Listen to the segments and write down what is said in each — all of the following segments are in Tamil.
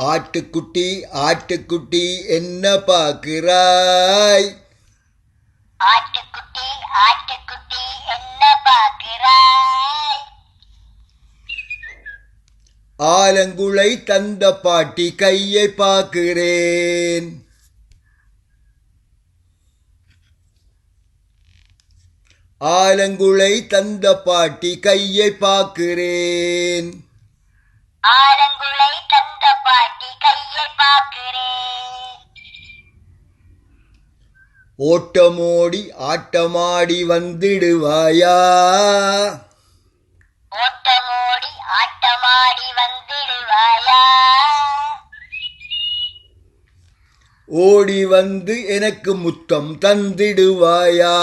ஆட்டுக்குட்டி ஆட்டுக்குட்டி என்ன பார்க்கிறாய்? ஆட்டுக்குட்டி ஆட்டுக்குட்டி என்ன பார்க்கிறாய்? ஆலங்குளை தந்த பாட்டி கையை பார்க்கிறேன். ஆலங்குளை தந்த பாட்டி கையை பார்க்கிறேன். ஆலங்குளை தந்த பாட்டி கையை பார்க்கிறேன். ஓட்டமோடி ஆட்டமாடி வந்திடுவாயா? ஓட்டமோடி ஆட்டமாடி வந்திடுவாயா? ஓடி வந்து எனக்கு முத்தம் தந்திடுவாயா?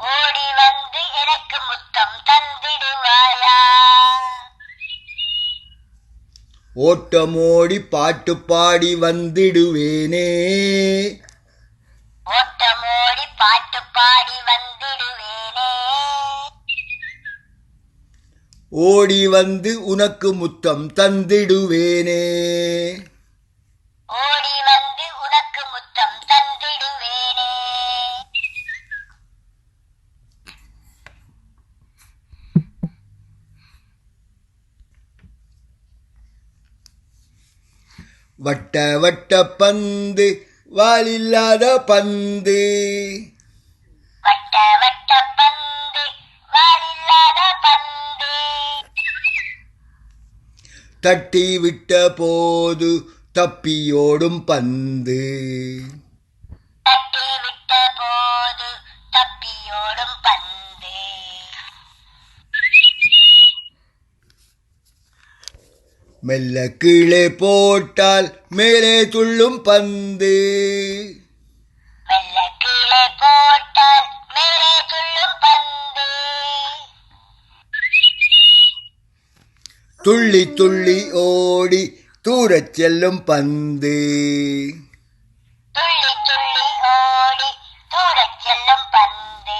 ஓடி வந்து எனக்கு முத்தம் தந்திடுவாயா? ஓட்டமோடி பாட்டு பாடி வந்திடுவேனே. ஓட்டமோடி பாட்டு பாடி வந்திடுவேனே. ஓடி வந்து உனக்கு முத்தம் தந்திடுவேனே. ஓடி வந்து உனக்கு முத்தம் தந்திடுவேனே. வட்ட வட்ட பந்து வாலில்லாத பந்து. வட்ட வட்ட பந்து வாலில்லாத பந்து. தட்டி விட்ட போது தப்பியோடும் பந்து. தட்டி விட்ட போது தப்பியோடும் பந்து. மெல்ல கீழே போட்டால் மேலே துள்ளும் பந்து. மெல்ல கீழே போட்டால் மேலே துள்ளும் பந்து. துள்ளி துள்ளி ஓடி தூரச் செல்லும் பந்து. துள்ளி துள்ளி ஓடி தூரச் செல்லும் பந்து.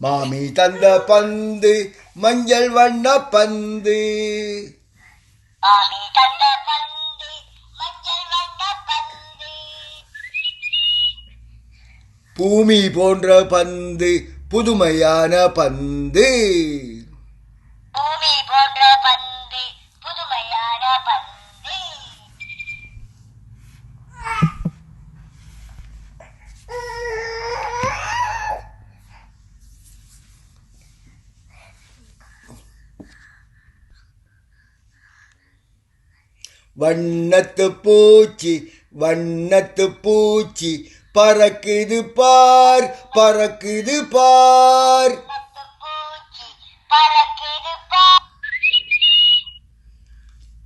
மாமி தந்த பந்து மஞ்சள் வண்ண பந்து. மாமி தந்த பந்து மஞ்சள் வண்ண பந்து. பூமி போன்ற பந்து புதுமையான பந்து. பூமி போன்ற பந்து புதுமையான பந்து. வண்ணத்து பூச்சி வண்ணத்து பூச்சி பறக்குது பார் பறக்குது பார். பூச்சி பறக்குது பார்.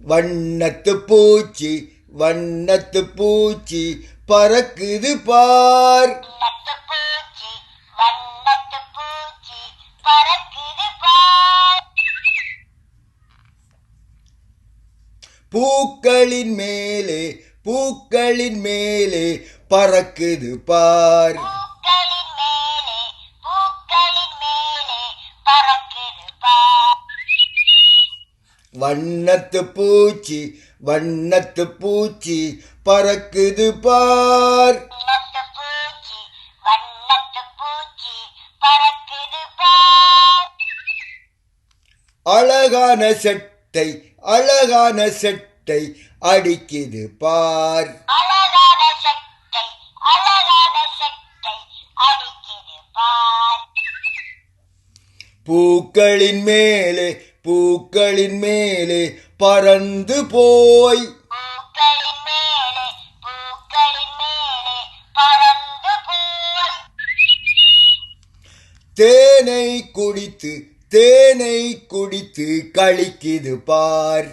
வண்ணத்து பூச்சி வண்ணத்து பூச்சி பறக்குது பார். வண்ணத்து பூச்சி வண்ணத்து பூச்சி பறக்குது பார். பூக்களின் மேலே பூக்களின் மேலே பறக்குது பார். பூக்களின் மேலே பூக்களின் மேலே பறக்குது பார். வண்ணத்து பூச்சி வண்ணத்து பூச்சி பறக்குது பார். வண்ணத்து பூச்சி வண்ணத்து பூச்சி பறக்குது பார். அழகான சட்டை அழகான சட்டை அடிக்குது பார். அழகான சட்டை அழகான சட்டை அடிக்குது பார். பூக்களின் மேலே பூக்களின் மேலே பறந்து போய். பூக்களின் மேலே பூக்களின் மேலே பறந்து போய். தேனை குடித்து தேனை குடித்து கழிக்குது பார்.